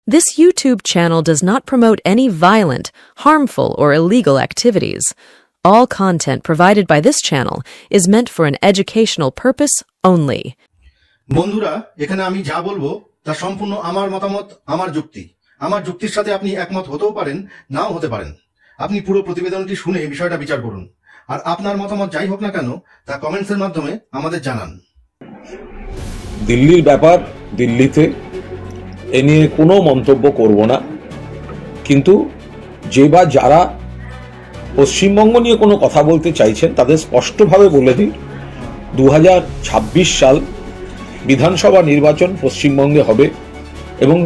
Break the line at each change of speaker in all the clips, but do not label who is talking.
This YouTube channel does not promote any violent, harmful, or illegal activities. All content provided by this channel is meant for an educational purpose only.
বন্ধুরা, এখানে আমি যা বলবো তা সম্পূর্ণ আমার মতামত, আমার যুক্তি। আমার যুক্তির সাথে আপনি একমত হতেও পারেন, নাও হতে পারেন। আপনি পুরো প্রতিবেদনটি শুনে বিষয়টা বিচার করুন। আর আপনার মতামত যাই হোক না কেন তা কমেন্টসের মাধ্যমে আমাদের জানান।
দিল্লির ব্যাপার দিল্লিতে, এ নিয়ে কোনো মন্তব্য করব না, কিন্তু যে বা যারা পশ্চিমবঙ্গ নিয়ে কোনো কথা বলতে চাইছেন তাদের স্পষ্টভাবে বলে দিই, 2026 সাল বিধানসভা নির্বাচন পশ্চিমবঙ্গে হবে এবং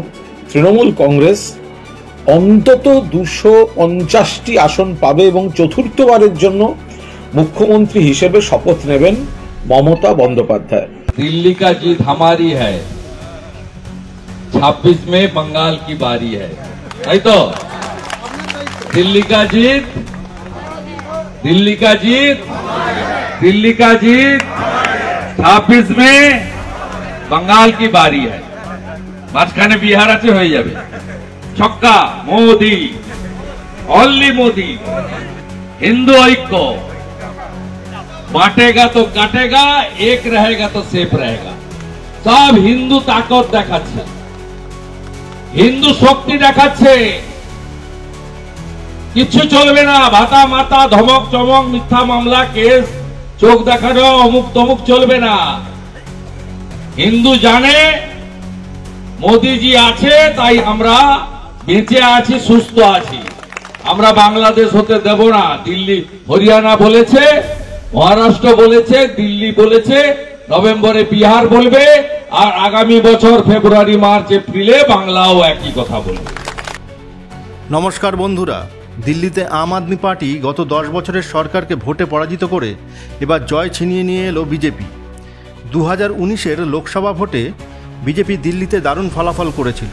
তৃণমূল কংগ্রেস অন্তত 250টি আসন পাবে এবং চতুর্থবারের জন্য মুখ্যমন্ত্রী হিসেবে শপথ নেবেন মমতা বন্দ্যোপাধ্যায়।
दिल्ली का जीत हमारी है, 26 में बंगाल की बारी है, नहीं तो दिल्ली का जीत, दिल्ली का जीत, दिल्ली का जीत, 26 में बंगाल की बारी है। মাঝখানে বিহার আছে, হয়ে যাবে ছক্কা। মোদি, অনলি মোদি। হিন্দু ঐক্য, बांटेगा तो काटेगा, एक रहेगा तो सेफ रहेगा। सब हिंदू ताकत देखाচ্ছে, হিন্দু শক্তি দেখাচ্ছে। কিছু চলবে না, ভাতা মাতা ধমক চমক মিথ্যা মামলা কেস চোখ দেখানো অমুক তমুক চলবে না। হিন্দু জানে মোদিজি আছে, তাই আমরা বেঁচে আছি, সুস্থ আছি। আমরা বাংলাদেশ হতে দেব না। দিল্লি হরিয়ানা বলেছে, মহারাষ্ট্র বলেছে, দিল্লি বলেছে, নভেম্বরে বিহার বলবে, আর আগামী বছর ফেব্রুয়ারি মার্চ এপ্রিলে বাংলাও একই কথা বলবে।
নমস্কার বন্ধুরা, দিল্লিতে আম আদমি পার্টি গত 10 বছরের সরকারকে ভোটে পরাজিত করে এবার জয় ছিনিয়ে নিয়ে এলো বিজেপি। 2019-এর লোকসভা ভোটে বিজেপি দিল্লিতে দারুণ ফলাফল করেছিল,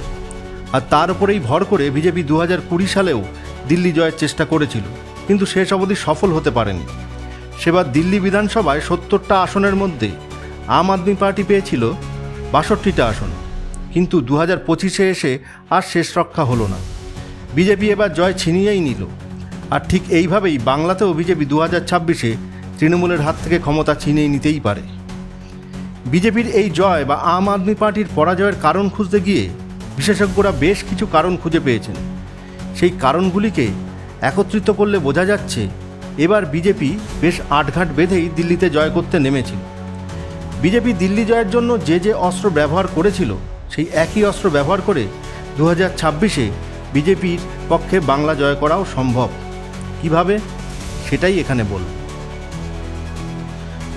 আর তার উপরেই ভর করে বিজেপি 2020 সালেও দিল্লি জয়ের চেষ্টা করেছিল, কিন্তু শেষ অবধি সফল হতে পারেনি। সেবার দিল্লি বিধানসভায় 70টা আসনের মধ্যে আম আদমি পার্টি পেয়েছিল 62টা আসন, কিন্তু 2025-এ এসে আর শেষ রক্ষা হলো না। বিজেপি এবার জয় ছিনিয়েই নিল, আর ঠিক এইভাবেই বাংলাতেও বিজেপি 2026-এ তৃণমূলের হাত থেকে ক্ষমতা ছিনিয়ে নিতেই পারে। বিজেপির এই জয় বা আম আদমি পার্টির পরাজয়ের কারণ খুঁজতে গিয়ে বিশেষজ্ঞরা বেশ কিছু কারণ খুঁজে পেয়েছেন। সেই কারণগুলিকে একত্রিত করলে বোঝা যাচ্ছে এবার বিজেপি বেশ আটঘাট বেঁধেই দিল্লিতে জয় করতে নেমেছিল। বিজেপি দিল্লি জয়ের জন্য যে যে অস্ত্র ব্যবহার করেছিল, সেই একই অস্ত্র ব্যবহার করে 2026-এ বিজেপির পক্ষে বাংলা জয় করাও সম্ভব। কিভাবে, সেটাই এখানে বলব।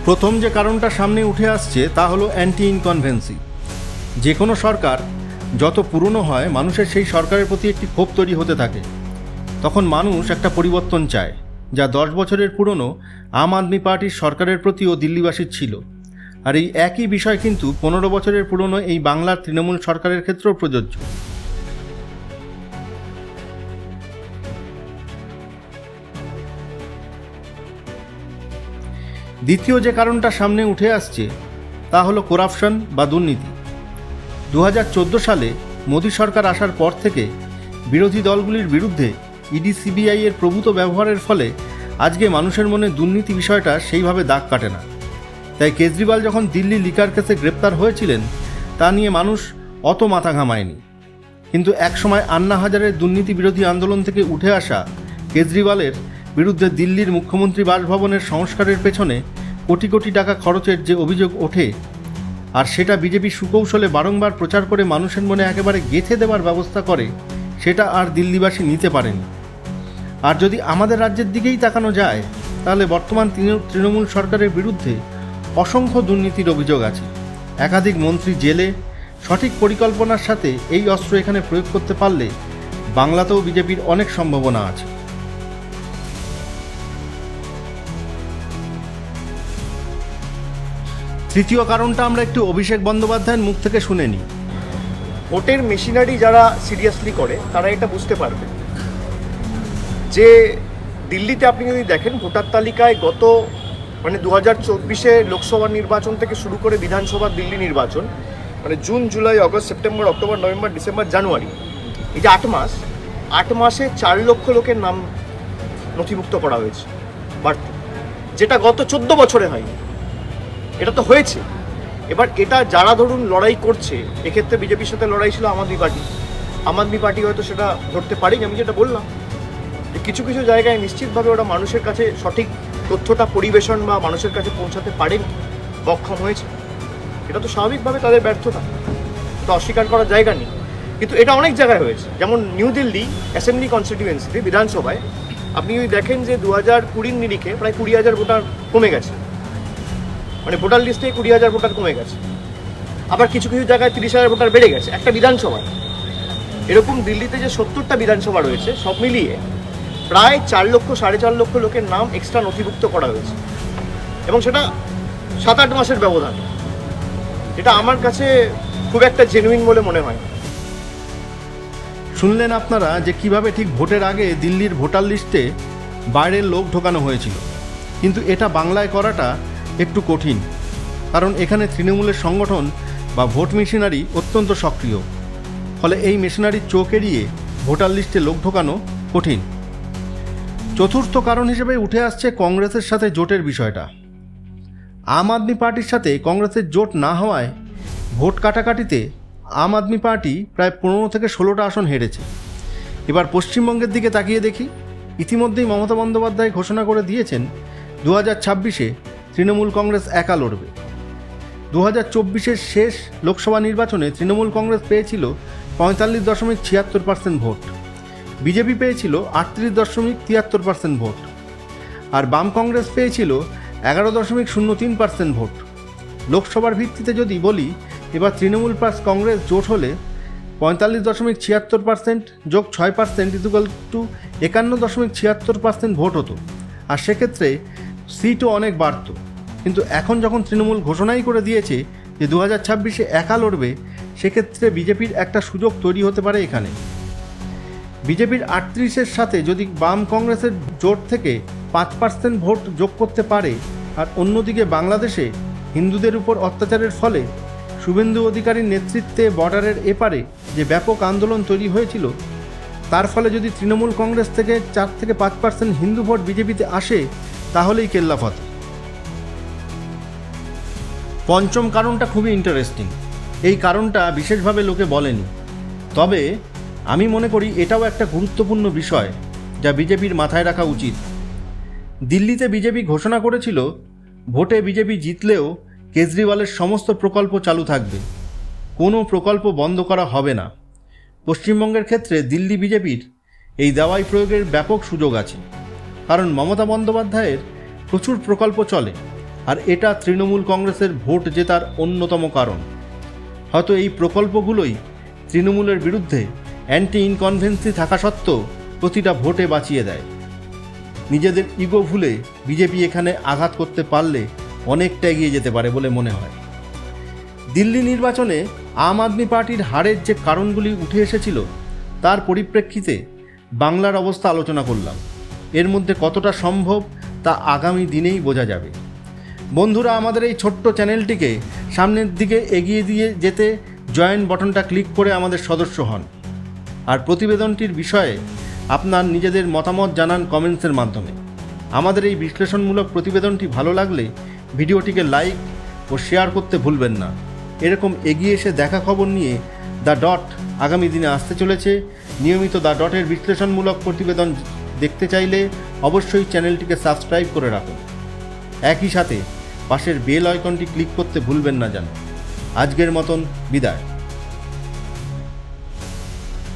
প্রথম যে কারণটা সামনে উঠে আসছে তা হলো অ্যান্টি ইনকনভেন্সি। যে কোনো সরকার যত পুরনো হয়, মানুষের সেই সরকারের প্রতি একটি ক্ষোভ তৈরি হতে থাকে। তখন মানুষ একটা পরিবর্তন চায়, যা 10 বছরের পুরনো আম আদমি পার্টির সরকারের প্রতিও দিল্লিবাসীর ছিল। আর এই একই বিষয় কিন্তু 15 বছরের পুরনো এই বাংলার তৃণমূল সরকারের ক্ষেত্রেও প্রযোজ্য। দ্বিতীয় যে কারণটা সামনে উঠে আসছে তা হলো করাপশন বা দুর্নীতি। 2014 সালে মোদী সরকার আসার পর থেকে বিরোধী দলগুলির বিরুদ্ধে ইডি সিবিআই এর প্রভূত ব্যবহারের ফলে আজকে মানুষের মনে দুর্নীতি বিষয়টা সেইভাবে দাগ কাটে না। তাই কেজরিওয়াল যখন দিল্লি লিকার কেসে গ্রেপ্তার হয়েছিলেন, তা নিয়ে মানুষ অত মাথা ঘামায়নি। কিন্তু একসময় আন্না হাজারের দুর্নীতি বিরোধী আন্দোলন থেকে উঠে আসা কেজরিওয়ালের বিরুদ্ধে দিল্লির মুখ্যমন্ত্রী বাসভবনের সংস্কারের পেছনে কোটি কোটি টাকা খরচের যে অভিযোগ ওঠে, আর সেটা বিজেপি সুকৌশলে বারংবার প্রচার করে মানুষের মনে একেবারে গেঁথে দেওয়ার ব্যবস্থা করে, সেটা আর দিল্লিবাসী নিতে পারেনি। আর যদি আমাদের রাজ্যের দিকেই তাকানো যায়, তাহলে বর্তমান তৃণমূল সরকারের বিরুদ্ধে অসংখ্য দুর্নীতির অভিযোগ আছে। একাধিক মন্ত্রী জেলে। সঠিক পরিকল্পনার সাথে এই অস্ত্র এখানে প্রয়োগ করতে পারলে বাংলাতেও বিজেপির অনেক সম্ভাবনা আছে। তৃতীয় কারণটা আমরা একটু অভিষেক বন্দ্যোপাধ্যায়ের মুখ থেকে শুনে নিই।
ভোটের মেশিনারি যারা সিরিয়াসলি করে তারা এটা বুঝতে পারবে যে দিল্লিতে আপনি যদি দেখেন ভোটার তালিকায় গত 2024-এ লোকসভা নির্বাচন থেকে শুরু করে বিধানসভা দিল্লি নির্বাচন, June July August September October November December January এই যে 8 মাসে 4 লক্ষ লোকের নাম নথিভুক্ত করা হয়েছে বাড়তে, যেটা গত 14 বছরে হয়নি। এটা তো হয়েছে। এবার এটা যারা ধরুন লড়াই করছে, এক্ষেত্রে বিজেপির সাথে লড়াই ছিল আম আদমি পার্টি হয়তো সেটা ধরতে পারেনি। আমি যেটা বললাম যে কিছু কিছু জায়গায় নিশ্চিতভাবে ওরা মানুষের কাছে সঠিক তথ্যটা পরিবেশন বা মানুষের কাছে পৌঁছাতে পারেনি, বক্ষম হয়েছে। এটা তো স্বাভাবিকভাবে তাদের ব্যর্থতা, তো অস্বীকার করার জায়গা নেই। কিন্তু এটা অনেক জায়গায় হয়েছে, যেমন নিউ দিল্লি অ্যাসেম্বলি কনস্টিটিউয়েন্সিতে বিধানসভায় আপনি যদি দেখেন যে 2020 নিরিখে প্রায় 20,000 ভোটার কমে গেছে, মানে ভোটার লিস্টে 20,000 ভোটার কমে গেছে। আবার কিছু কিছু জায়গায় 30,000 ভোটার বেড়ে গেছে একটা বিধানসভায়। এরকম দিল্লিতে যে 70টা বিধানসভা রয়েছে, সব মিলিয়ে প্রায় 4 লক্ষ 4.5 লক্ষ লোকের নাম এক্সট্রা নথিভুক্ত করা হয়েছে, এবং সেটা 7-8 মাসের ব্যবধান। এটা আমার কাছে খুব একটা জেনুইন বলে মনে হয়।
শুনলেন আপনারা যে কিভাবে ঠিক ভোটের আগে দিল্লির ভোটার লিস্টে বাইরের লোক ঢোকানো হয়েছিল। কিন্তু এটা বাংলায় করাটা একটু কঠিন, কারণ এখানে তৃণমূলের সংগঠন বা ভোট মেশিনারি অত্যন্ত সক্রিয়। ফলে এই মেশিনারির চোখ এড়িয়ে ভোটার লিস্টে লোক ঢোকানো কঠিন। চতুর্থ কারণ হিসেবে উঠে আসছে কংগ্রেসের সাথে জোটের বিষয়টা। আম আদমি পার্টির সাথে কংগ্রেসের জোট না হওয়ায় ভোট কাটাকাটিতে আম আদমি পার্টি প্রায় 15 থেকে 16টা আসন হেরেছে। এবার পশ্চিমবঙ্গের দিকে তাকিয়ে দেখি। ইতিমধ্যেই মমতা বন্দ্যোপাধ্যায় ঘোষণা করে দিয়েছেন 2026-এ তৃণমূল কংগ্রেস একা লড়বে। 2024-এর শেষ লোকসভা নির্বাচনে তৃণমূল কংগ্রেস পেয়েছিল 45.76% ভোট, বিজেপি পেয়েছিল 38.73% ভোট, আর বাম কংগ্রেস পেয়েছিল 11.03% ভোট। লোকসভার ভিত্তিতে যদি বলি, এবার তৃণমূল প্লাস কংগ্রেস জোট হলে 45.76% যোগ 6% = 51.76% ভোট হতো, আর সেক্ষেত্রে সিটও অনেক বাড়ত। কিন্তু এখন যখন তৃণমূল ঘোষণাই করে দিয়েছে যে 2026-এ একা লড়বে, সেক্ষেত্রে বিজেপির একটা সুযোগ তৈরি হতে পারে এখানে। বিজেপির 38-এর সাথে যদি বাম কংগ্রেসের জোট থেকে 5% ভোট যোগ করতে পারে, আর অন্যদিকে বাংলাদেশে হিন্দুদের উপর অত্যাচারের ফলে শুভেন্দু অধিকারীর নেতৃত্বে বর্ডারের এপারে যে ব্যাপক আন্দোলন তৈরি হয়েছিল, তার ফলে যদি তৃণমূল কংগ্রেস থেকে 4 থেকে 5% হিন্দু ভোট বিজেপিতে আসে, তাহলেই কেল্লাফতে। পঞ্চম কারণটা খুবই ইন্টারেস্টিং। এই কারণটা বিশেষভাবে লোকে বলেনি, তবে আমি মনে করি এটাও একটা গুরুত্বপূর্ণ বিষয় যা বিজেপির মাথায় রাখা উচিত। দিল্লিতে বিজেপি ঘোষণা করেছিল ভোটে বিজেপি জিতলেও কেজরিওয়ালের সমস্ত প্রকল্প চালু থাকবে, কোনো প্রকল্প বন্ধ করা হবে না। পশ্চিমবঙ্গের ক্ষেত্রে দিল্লি বিজেপির এই দাওয়াই প্রয়োগের ব্যাপক সুযোগ আছে, কারণ মমতা বন্দ্যোপাধ্যায়ের প্রচুর প্রকল্প চলে, আর এটা তৃণমূল কংগ্রেসের ভোট জেতার অন্যতম কারণ। হয়তো এই প্রকল্পগুলোই তৃণমূলের বিরুদ্ধে অ্যান্টি ইনকনভেন্সি থাকা সত্ত্বেও প্রতিটা ভোটে বাঁচিয়ে দেয়। নিজেদের ইগো ভুলে বিজেপি এখানে আঘাত করতে পারলে অনেকটা এগিয়ে যেতে পারে বলে মনে হয়। দিল্লি নির্বাচনে আম আদমি পার্টির হারের যে কারণগুলি উঠে এসেছিল, তার পরিপ্রেক্ষিতে বাংলার অবস্থা আলোচনা করলাম। এর মধ্যে কতটা সম্ভব তা আগামী দিনেই বোঝা যাবে। বন্ধুরা, আমাদের এই ছোট্ট চ্যানেলটিকে সামনের দিকে এগিয়ে দিয়ে যেতে জয়েন বাটনটা ক্লিক করে আমাদের সদস্য হন, আর প্রতিবেদনটির বিষয়ে আপনার নিজেদের মতামত জানান কমেন্টসের মাধ্যমে। আমাদের এই বিশ্লেষণমূলক প্রতিবেদনটি ভালো লাগলে ভিডিওটিকে লাইক ও শেয়ার করতে ভুলবেন না। এরকম এগিয়ে এসে দেখা খবর নিয়ে দ্য ডট আগামী দিনে আসতে চলেছে। নিয়মিত দ্য ডটের বিশ্লেষণমূলক প্রতিবেদন দেখতে চাইলে অবশ্যই চ্যানেলটিকে সাবস্ক্রাইব করে রাখুন। একই সাথে পাশের বেল আইকনটি ক্লিক করতে ভুলবেন না যেন। আজকের মতন বিদায়।